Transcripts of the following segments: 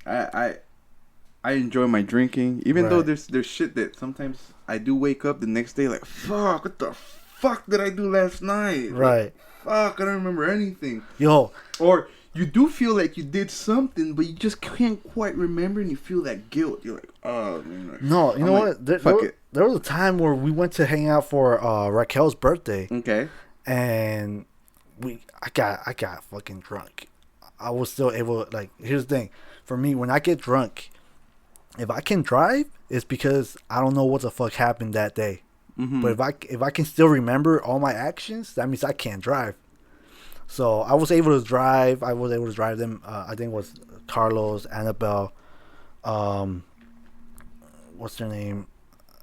I enjoy my drinking, even though there's shit that sometimes I do wake up the next day like, fuck, what the fuck did I do last night? Right. Like, fuck, I don't remember anything. Yo. Or you do feel like you did something, but you just can't quite remember, and you feel that guilt. You're like, oh, man. Like, no, you know what? There was a time where we went to hang out for Raquel's birthday. Okay. And I got fucking drunk. I was still able, like, here's the thing. For me, when I get drunk, if I can drive, it's because I don't know what the fuck happened that day. Mm-hmm. But if I can still remember all my actions, that means I can't drive. So I was able to drive. I was able to drive them. I think it was Carlos, Annabelle, what's their name?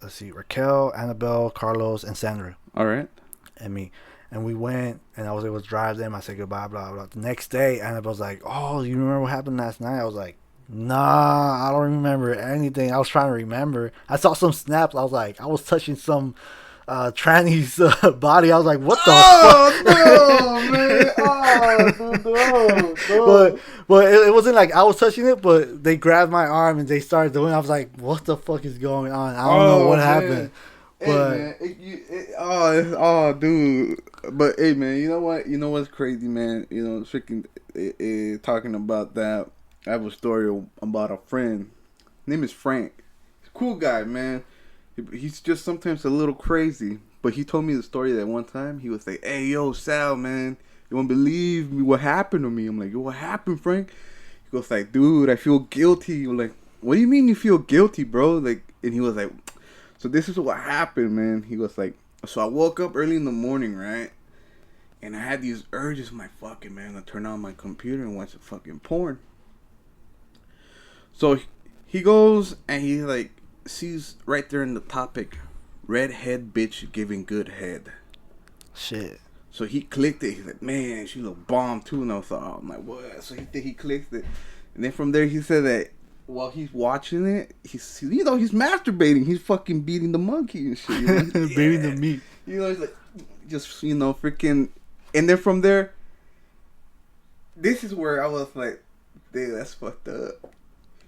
Let's see, Raquel, Annabelle, Carlos, and Sandra. All right. And me. And we went, and I was able to drive them. I said goodbye, blah, blah. The next day, Annabelle's like, oh, you remember what happened last night? I was like, nah, I don't remember anything. I was trying to remember. I saw some snaps. I was like, I was touching some tranny's body. I was like, what the fuck? No, man. Oh, no. But it wasn't like I was touching it, but they grabbed my arm and they started doing it. I was like, what the fuck is going on? I don't know what happened. But man, dude. But hey, man, you know what? You know what's crazy, man? You know, freaking talking about that. I have a story about a friend. His name is Frank. He's a cool guy, man. He's just sometimes a little crazy. But he told me the story that one time he was like, "Hey, yo, Sal, man, you won't believe me what happened to me." I'm like, "Yo, what happened, Frank?" He goes like, "Dude, I feel guilty." I'm like, "What do you mean you feel guilty, bro?" Like, and he was like, "So this is what happened, man." He was like, "So I woke up early in the morning, right? And I had these urges, my fucking man, to turn on my computer and watch some fucking porn." So he goes and he like sees right there in the topic, redhead bitch giving good head. Shit. So he clicked it. He's like, man, she look bomb too. And I was like, oh, I'm like, what? So he clicked it. And then from there he said that while he's watching it, he's masturbating. He's fucking beating the monkey and shit. You know? Beating the meat. You know, he's like, just, freaking. And then from there, this is where I was like, dude, that's fucked up.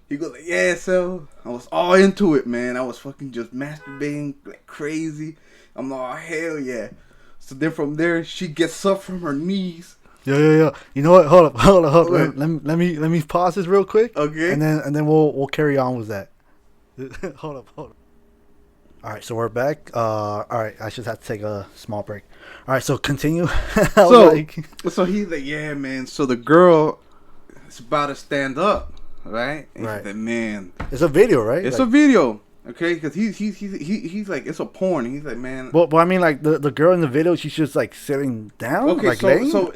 He goes like, yeah, so I was all into it, man. I was fucking just masturbating like crazy. I'm like, oh, hell yeah. So then from there, she gets up from her knees. Yeah. You know what? Hold up. Let me pause this real quick. Okay. And then we'll carry on with that. Hold up. All right, so we're back. All right, I just have to take a small break. All right, so continue. So he's like, yeah, man. So the girl is about to stand up. Right? And right. He's like, man. It's a video, right? It's a video. Okay? Because he's like, it's a porn. And he's like, man. Well, I mean, like, the girl in the video, she's just, like, sitting down? Okay, like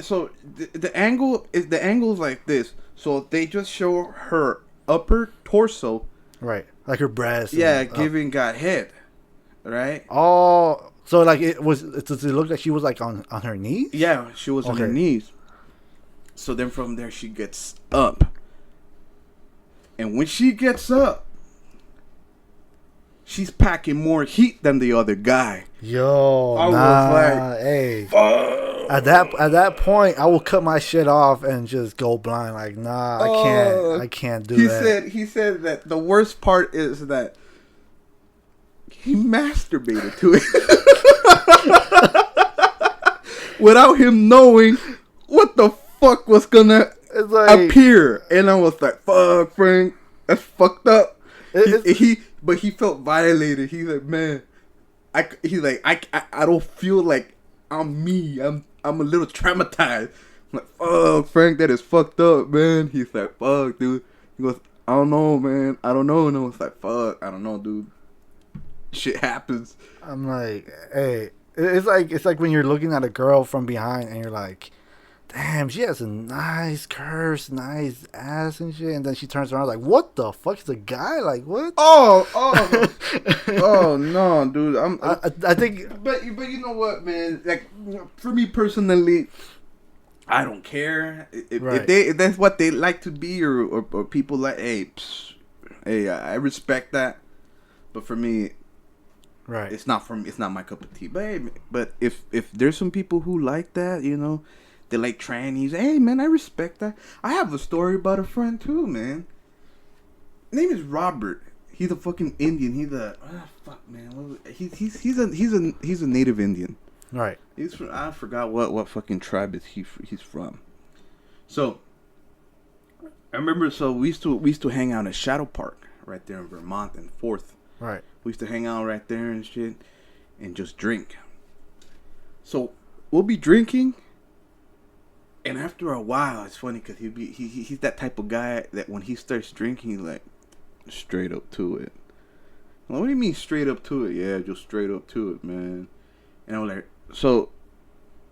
so the angle is like this. So they just show her upper torso. Right. Like her breasts. Yeah, giving God head. Right? Oh. So, like, does it look like she was, like, on her knees? Yeah, she was on her knees. So then from there, she gets up. And when she gets up, she's packing more heat than the other guy. Yo, I was like, hey. Fuck. At that point, I will cut my shit off and just go blind. Like, nah, I can't do that. He said that the worst part is that he masturbated to it without him knowing what the fuck was gonna appear. And I was like, fuck, Frank, that's fucked up. But he felt violated. He's like, man, I don't feel like I'm me. I'm a little traumatized. I'm like, fuck, Frank, that is fucked up, man. He's like, fuck, dude. He goes, I don't know, man. I don't know. And I was like, fuck, I don't know, dude. Shit happens. I'm like, hey, it's like when you're looking at a girl from behind and you're like, damn, she has a nice curves, nice ass and shit. And then she turns around like, what the fuck is a guy? Like, what? Oh, no, dude. I think. But you know what, man? Like, for me personally, I don't care. If that's what they like to be or people like, hey, I respect that. But for me, right, it's not my cup of tea. But if there's some people who like that, you know, they like trannies. Hey, man, I respect that. I have a story about a friend too, man. name is Robert. He's a fucking Indian. He's a fuck man. He's a native Indian. Right. He's from, I forgot what fucking tribe is he's from. So I remember. So we used to hang out at Shadow Park right there in Vermont and 4th. Right. We used to hang out right there and shit, and just drink. So we'll be drinking, and after a while, it's funny because he's that type of guy that when he starts drinking, he's like straight up to it. Well, what do you mean straight up to it? Yeah, just straight up to it, man. And I'm like, so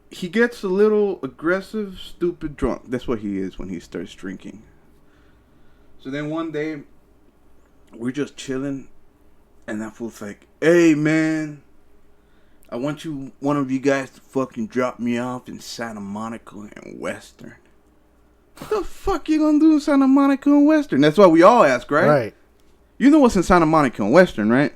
he gets a little aggressive, stupid, drunk. That's what he is when he starts drinking. So then one day, we're just chilling, and that fool's like, hey, man, I want one of you guys to fucking drop me off in Santa Monica and Western. What the fuck you gonna do in Santa Monica and Western? That's what we all ask, right? Right. You know what's in Santa Monica and Western, right?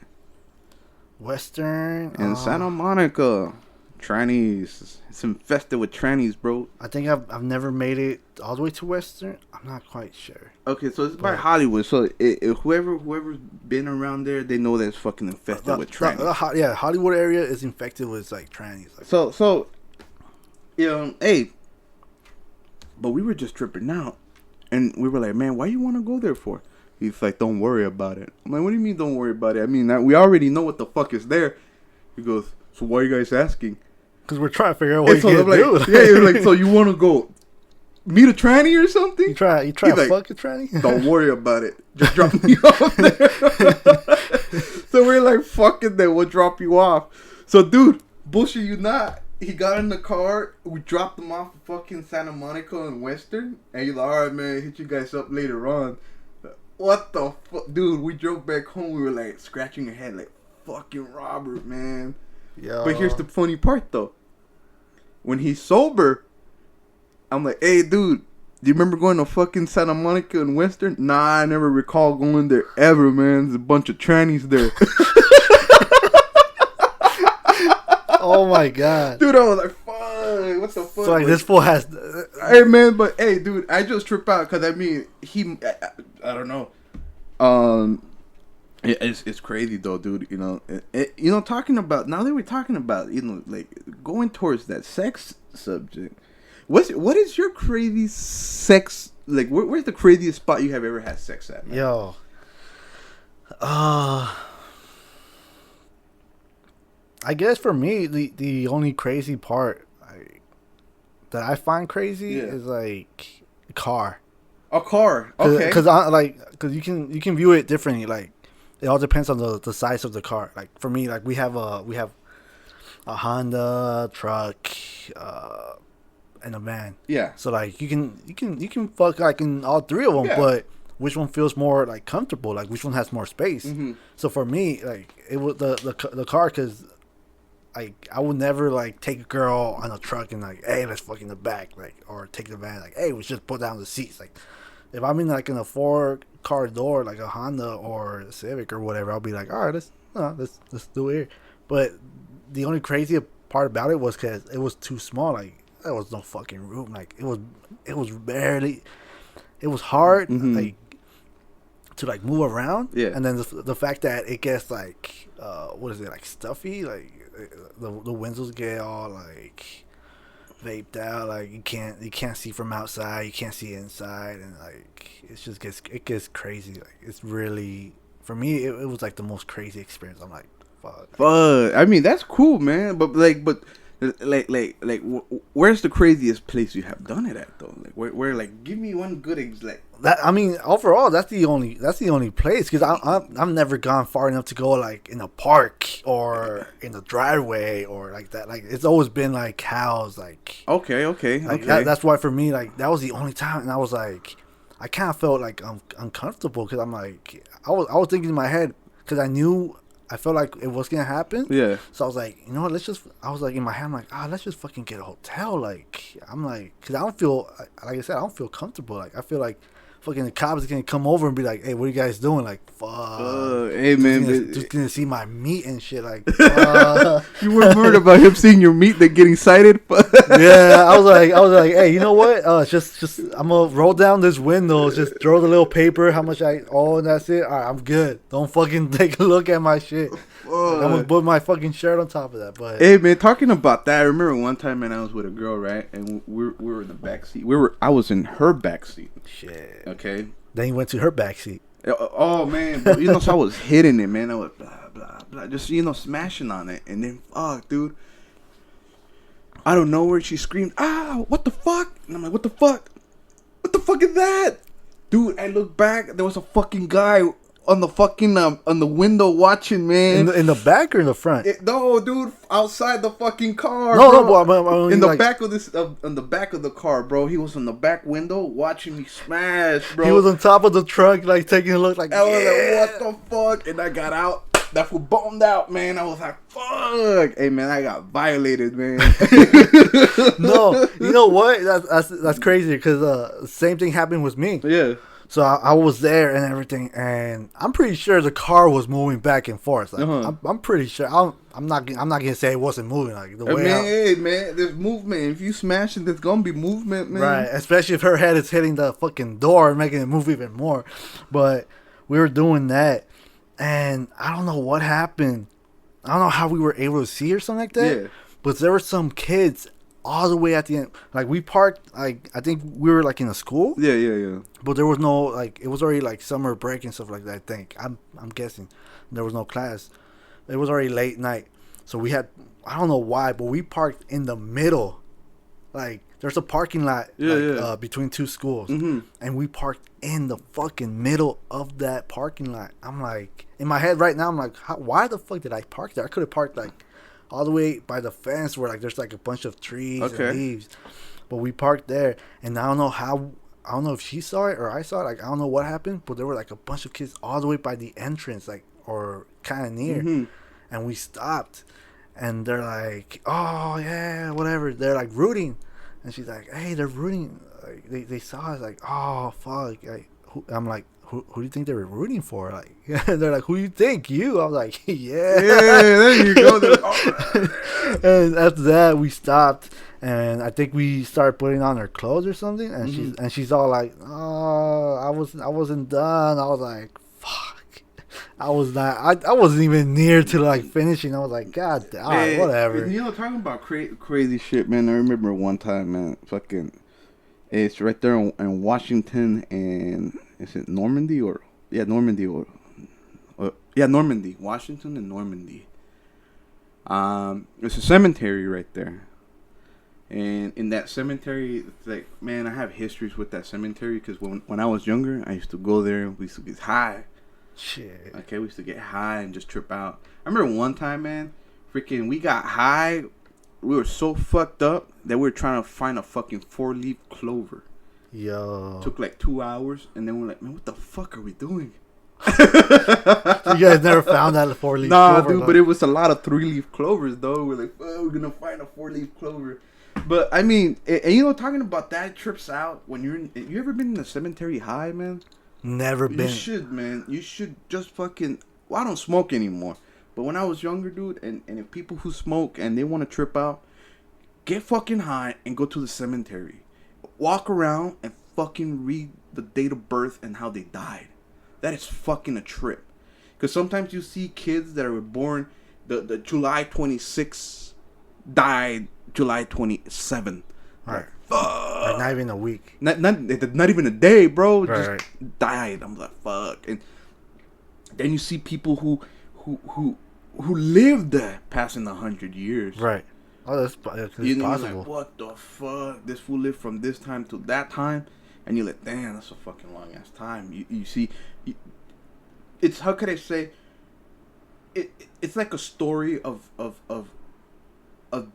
Western? In Santa Monica. Trannies. It's infested with trannies, bro. I think I've never made it all the way to Western. I'm not quite sure. Okay, so it's by Hollywood. So whoever's been around there, they know that it's fucking infested with trannies. Yeah, Hollywood area is infected with like trannies. Like, so, hey, but we were just tripping out, and we were like, man, why you want to go there for? He's like, don't worry about it. I'm like, what do you mean don't worry about it? I mean, we already know what the fuck is there. He goes, so why are you guys asking? Because we're trying to figure out what you can do. Yeah, he was like, so you want to go meet a tranny or something? You try to fuck a tranny? Don't worry about it. Just drop me off there. So we're like, fuck it then. We'll drop you off. So, dude, bullshit you not. He got in the car. We dropped him off at fucking Santa Monica and Western. And he's like, all right, man, hit you guys up later on. What the fuck? Dude, we drove back home. We were like scratching our head like, fucking Robert, man. Yo. But here's the funny part, though. When he's sober, I'm like, hey, dude, do you remember going to fucking Santa Monica and Western? Nah, I never recall going there ever, man. There's a bunch of trannies there. Oh, my God. Dude, I was like, fuck, what the fuck? So, like, this fool has... Hey, man, but, hey, dude, I just trip out because, I mean, I don't know. It's crazy though, dude. You know, talking about now that we're talking about, you know, like going towards that sex subject. What is your crazy sex like? Where's the craziest spot you have ever had sex at? Man? Yo, I guess for me the only crazy part that I find crazy is like a car. A car, okay. Because you can view it differently. Like it all depends on the size of the car. Like for me, like we have a Honda truck, and a van. Yeah. So like you can fuck like in all three of them, but which one feels more like comfortable? Like which one has more space? Mm-hmm. So for me, like it was the car because. Like I would never like take a girl on a truck and like, hey, let's fuck in the back, like, or take the van, like, hey, we just put down the seats. Like, if I'm in like in a 4-car door, like a Honda or a Civic or whatever, I'll be like, all right, let's do it here. But the only crazy part about it was because it was too small. Like there was no fucking room. Like it was barely. It was hard, like to like move around. Yeah. And then the fact that it gets like, what is it, like stuffy, like. The windows get all like vaped out, like you can't see from outside, you can't see inside, and like it gets crazy. Like it's really, for me it was like the most crazy experience. I'm like, fuck. I mean that's cool, man. But where's the craziest place you have done it at though? Like where like give me one good like that. I mean overall that's the only place because I've never gone far enough to go like in a park or in the driveway or like that. Like it's always been like house. Like okay. That's why for me like that was the only time, and I was like I kind of felt like uncomfortable because I'm like I was thinking in my head because I felt like it was gonna happen. Yeah. So I was like, you know what? I was like in my head, I'm like, let's just fucking get a hotel. Like, I'm like, cause I don't feel, like I said, I don't feel comfortable. Like, I feel like fucking the cops gonna come over and be like, "Hey, what are you guys doing?" Like, fuck. Hey man, just gonna see my meat and shit. Like, you were worried about him seeing your meat, then getting cited. Yeah, I was like, hey, you know what? Just I'm gonna roll down this window, just throw the little paper, how much I owe, and that's it. All right, I'm good. Don't fucking take a look at my shit. Like, I'm gonna put my fucking shirt on top of that. But hey man, talking about that, I remember one time, man, I was with a girl, right, and we were in the back seat. I was in her back seat. Shit. Okay. Then you went to her back seat. Oh man, but, so I was hitting it, man. I was blah blah blah, just smashing on it, and then fuck, dude. I don't know where she screamed, "Ah, what the fuck?" And I'm like, "What the fuck? What the fuck is that?" Dude, I look back, there was a fucking guy on the fucking on the window watching, man. In the back or in the front? No, dude, outside the fucking car. No, bro. no, in the back of this, on the back of the car, bro. He was on the back window watching me smash, bro. He was on top of the trunk, like taking a look, like, I was like, "What the fuck?" And I got out. That fool boned out, man. I was like, "Fuck!" Hey, man, I got violated, man. No, you know what? That's crazy because same thing happened with me. Yeah. So I was there and everything, and I'm pretty sure the car was moving back and forth. Like, I'm pretty sure. I'm not gonna say it wasn't moving. Like the way. Hey man, there's movement. If you smash it, there's gonna be movement, man. Right, especially if her head is hitting the fucking door, making it move even more. But we were doing that, and I don't know what happened. I don't know how we were able to see or something like that. Yeah. But there were some kids all the way at the end. Like, we parked, like, I think we were, like, in a school. Yeah. But there was no, like, it was already, like, summer break and stuff like that, I think. I'm guessing. There was no class. It was already late night. So we had, I don't know why, but we parked in the middle. Like, there's a parking lot between two schools. Mm-hmm. And we parked in the fucking middle of that parking lot. I'm like, in my head right now, I'm like, why the fuck did I park there? I could have parked, like, all the way by the fence where, like, there's, like, a bunch of trees and leaves. But we parked there, and I don't know if she saw it or I saw it. Like, I don't know what happened, but there were, like, a bunch of kids all the way by the entrance, like, or kind of near. Mm-hmm. And we stopped, and they're like, "Oh, yeah, whatever." They're, like, rooting. And she's like, "Hey, they're rooting." Like, they saw us, like, "Oh, fuck." I'm like, who do you think they were rooting for? Like, they're like, "Who do you think? You?" I was like, "Yeah." Yeah, there you go. And after that, we stopped, and I think we started putting on her clothes or something. And she's all like, "Oh, I wasn't done." I was like, "Fuck." I wasn't even near to, like, finishing. I was like, "God damn, all right, whatever." Talking about crazy shit, man. I remember one time, man, fucking, it's right there in Washington, and is it Normandy Normandy, Washington and Normandy. It's a cemetery right there, and in that cemetery, it's like, man, I have histories with that cemetery because when I was younger, I used to go there. We used to get high. Shit. Okay, we used to get high and just trip out. I remember one time, man, freaking, we got high. We were so fucked up that we were trying to find a fucking 4-leaf clover. Yo. Took like 2 hours, and then we're like, man, what the fuck are we doing? You guys never found that 4-leaf clover? Nah, dude, but it was a lot of 3-leaf clovers, though. We're like, oh, we're gonna find a 4-leaf clover. But I mean, and talking about that trips out when you ever been in a cemetery high, man? Never been. You should, man. You should just fucking. Well, I don't smoke anymore. But when I was younger, dude, and if people who smoke and they want to trip out, get fucking high and go to the cemetery. Walk around and fucking read the date of birth and how they died. That is fucking a trip. Because sometimes you see kids that were born the July 26th, died July 27th. Right. Like, not even a week. Not even a day, bro. Right. Just died. I'm like, fuck. And then you see people who lived passing 100 years. Right. Oh, that's possible. Like, what the fuck? This fool lived from this time to that time, and you're like, damn, that's a fucking long ass time. You see, it's, how could I say? It's like a story of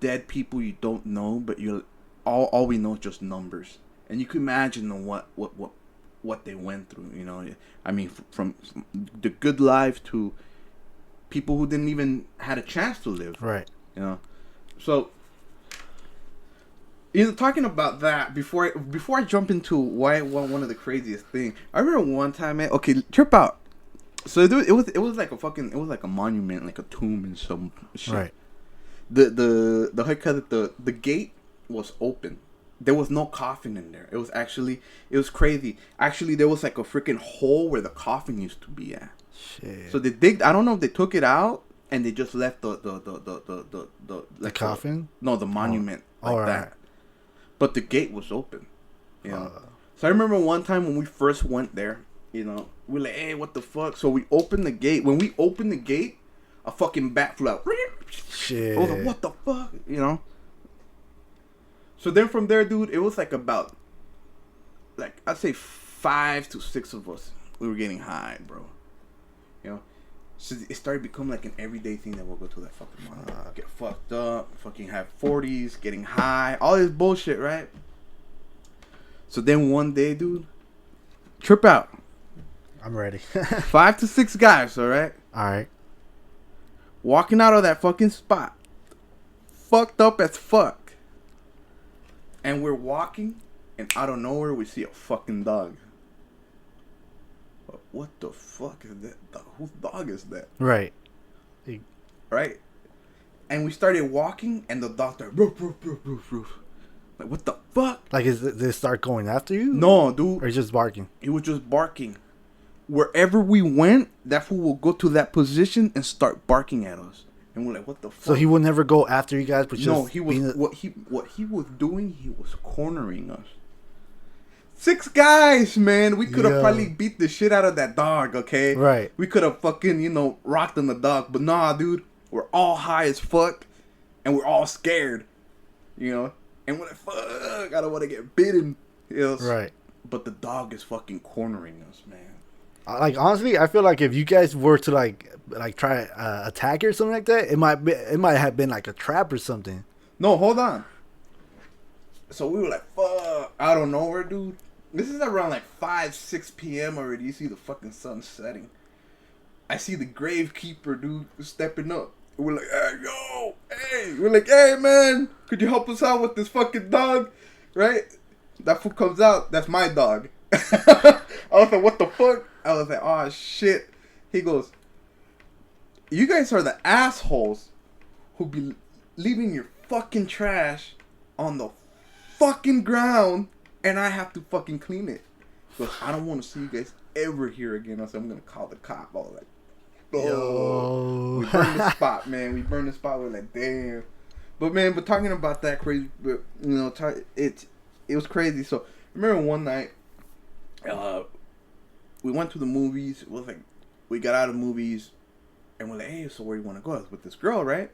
dead people you don't know, but you're. All we know is just numbers, and you can imagine what they went through. You know, I mean, from the good life to people who didn't even had a chance to live. Right. You know, so You know, talking about that before I jump into why one of the craziest thing. I remember one time, man. Okay, trip out. So it was like a monument, like a tomb and some shit. Right. The haircut, the gate was open. There was no coffin in there. It was crazy. Actually, there was like a freaking hole where the coffin used to be at. Shit. So they digged. I don't know if they took it out and they just left the coffin. The monument like that. Right. But the gate was open. You know. So I remember one time when we first went there. You know, we're like, hey, what the fuck? So we opened the gate. When we opened the gate, a fucking bat flew out. Shit. I was like, what the fuck? You know? So then from there, dude, it was like about, like, I'd say 5 to 6 of us. We were getting high, bro. You know? So it started becoming like an everyday thing that we'll go to that fucking mall. Get fucked up, fucking have 40s, getting high, all this bullshit, right? So then one day, dude, trip out. I'm ready. 5 to 6 guys, alright? Alright. Walking out of that fucking spot. Fucked up as fuck. And we're walking, and out of nowhere, we see a fucking dog. What the fuck is that? Whose dog is that? Right. Right? And we started walking, and the dog started, roof, roof, roof, roof, roof. Like, what the fuck? Like, did it start going after you? No, dude. Or just barking? He was just barking. Wherever we went, that fool will go to that position and start barking at us. And we're like, what the fuck? So he would never go after you guys, but just... No, he was... What he was doing, he was cornering us. 6 guys, man. We could have probably beat the shit out of that dog, okay? Right. We could have fucking, rocked on the dog. But nah, dude. We're all high as fuck. And we're all scared. You know? And we're like, fuck, I don't want to get bitten. Right. But the dog is fucking cornering us, man. Like, honestly, I feel like if you guys were to like try attack or something like that, it might have been like a trap or something. No, hold on. So we were like, fuck, out of nowhere, dude. This is around like 5, 6 p.m. already. You see the fucking sun setting. I see the gravekeeper, dude, stepping up. We're like, hey, yo, hey. We're like, hey, man, could you help us out with this fucking dog? Right? That fool comes out. That's my dog. I was like, what the fuck? I was like, oh, shit. He goes, you guys are the assholes who be leaving your fucking trash on the fucking ground and I have to fucking clean it. He goes, I don't want to see you guys ever here again. I said, I'm going to call the cop. I was like, oh. We burned the spot, man. We burned the spot. We're like, damn. But talking about that crazy, but it was crazy. So, I remember one night, we went to the movies. It was like, we got out of movies, and we're like, hey, so where do you want to go? I was with this girl, right?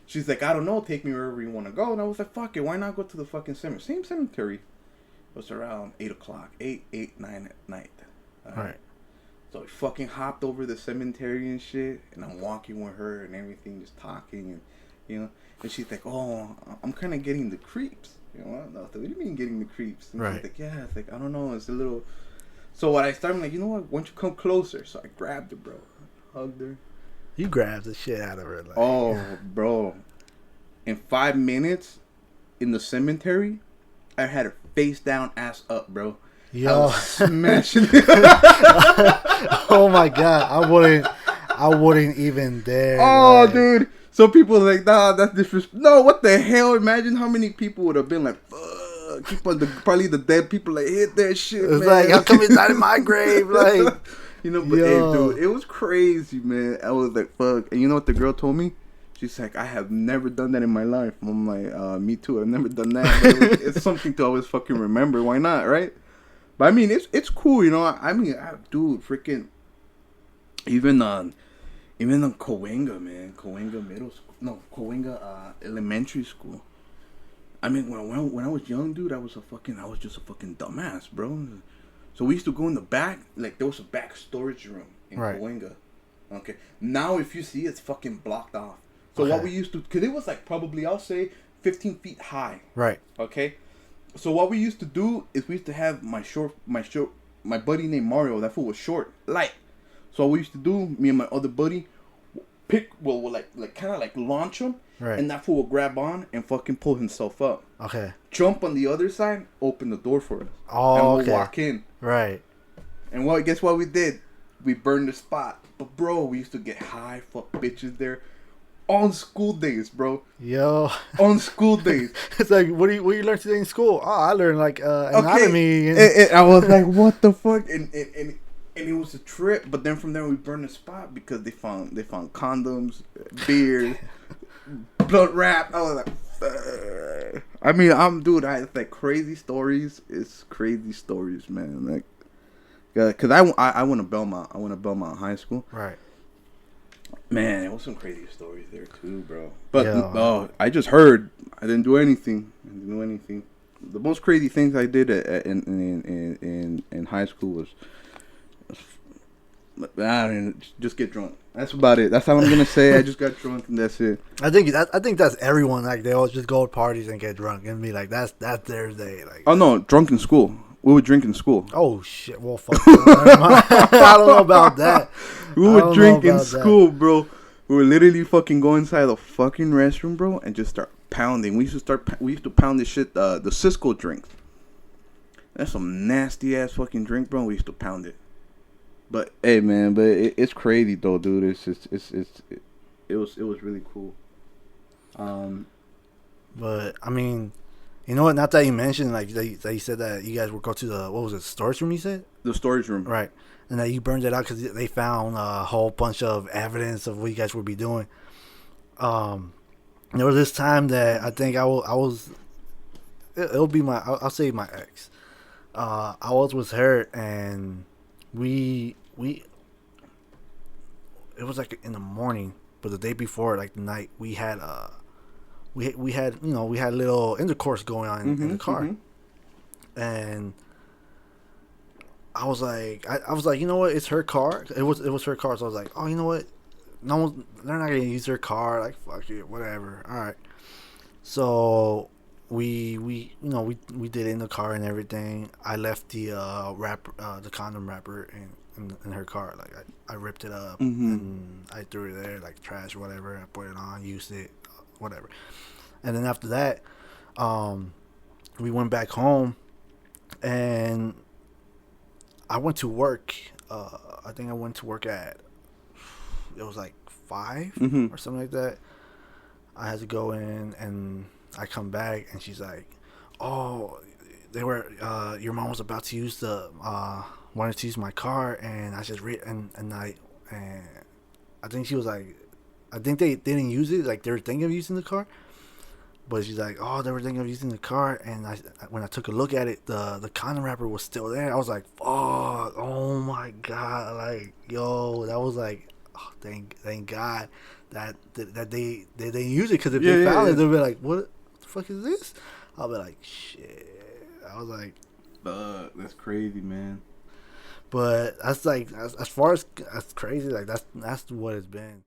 She's like, I don't know, take me wherever you want to go. And I was like, fuck it, why not go to the fucking cemetery? Same cemetery. It was around 8 o'clock, 9 at night. Right. So we fucking hopped over the cemetery and shit, and I'm walking with her and everything, just talking, and, and she's like, oh, I'm kind of getting the creeps. I was like, what do you mean getting the creeps? And she's like, yeah, it's like, I don't know, it's a little... So what I started, I'm like, you know what, why don't you come closer? So I grabbed her, bro, hugged her. You grabbed the shit out of her. Like, oh, bro. In 5 minutes, in the cemetery, I had her face down, ass up, bro. Yo. I was smashing Oh my god, I wouldn't even dare. Oh, like... dude. So people are like, nah, that's disrespectful. No, what the hell? Imagine how many people would have been like, fuck. Probably the dead people like, hit that shit, it's man. like, how come it's not in my grave? Like, but hey, dude, it was crazy, man. I was like, fuck. And you know what the girl told me? She's like, I have never done that in my life. I'm like, me too. I've never done that. But it's something to always fucking remember. Why not, right? But I mean, it's cool, dude, freaking, even on Coenga, man, Coenga Middle School, no, Coenga Elementary School. I mean, when I was young, dude, I was just a fucking dumbass, bro. So we used to go in the back, like there was a back storage room in Coenga. Okay, now if you see, it's fucking blocked off. So what we used to, cause it was like probably, I'll say 15 feet high. Right. Okay. So what we used to do is we used to have my buddy named Mario. That fool was short, light. So what we used to do, me and my other buddy, kind of like launch him, right. and that fool will grab on and fucking pull himself up. Okay. Jump on the other side, open the door for us. Oh, and we'll okay. walk in. Right. And guess what we did? We burned the spot. But bro, we used to get high, fuck bitches there. On school days, bro. Yo. On school days. It's like, what do you learn today in school? Oh, I learned like anatomy. Okay. And I was like, what the fuck? And it was a trip. But then from there we burned the spot because they found condoms, beers, blood wrap. I was like, I mean, I like crazy stories. It's crazy stories, man. Like, cause I went to Belmont. I went to Belmont High School. Right. Man, there was some crazy stories there too, bro. But I just heard. I didn't do anything. The most crazy things I did in high school was I mean, just get drunk. That's about it. That's all I'm gonna say. I just got drunk and that's it. I think that's everyone. Like they all just go to parties and get drunk and be like, that's their day. Like, oh no, drunk in school. We would drink in school. Oh shit! Well, fuck. I don't know about that. We would drink in school, bro. We would literally fucking go inside the fucking restroom, bro, and just start pounding. We used to pound this shit, the Cisco drink. That's some nasty ass fucking drink, bro. We used to pound it. But hey, man, it's crazy though, dude. It was really cool. But I mean, you know what? Not that you mentioned, like that you said that you guys would go to the storage room. You said the storage room, right? And that you burned it out because they found a whole bunch of evidence of what you guys would be doing. There was this time that I think I was. It'll be I'll say my ex. I was with her and we it was like in the morning, but the day before, like the night, we had we had a little intercourse going on in the car, and I was like, you know what, it's her car. It was her car, so I was like, oh, you know what, they're not gonna use her car, like fuck it, whatever. All right, so we did it in the car and everything. I left the the condom wrapper in her car. Like I ripped it up and I threw it there like trash or whatever. I put it on, used it, whatever. And then after that, we went back home and I went to work. I think I went to work at, it was like 5 or something like that. I had to go in and I come back and she's like, oh, they were your mom was about to use wanted to use my car, and I just and I think she was like, I think they didn't use it, like they were thinking of using the car, but she's like, oh, they were thinking of using the car, and when I took a look at it, the condom wrapper was still there. I was like, fuck, oh my god, like, yo, that was like, oh, thank God that they didn't use it, because if they found it, they'd be like, what the fuck is this? I'll be like, shit. I was like, that's crazy, man. But that's like, as far as crazy, like that's what it's been.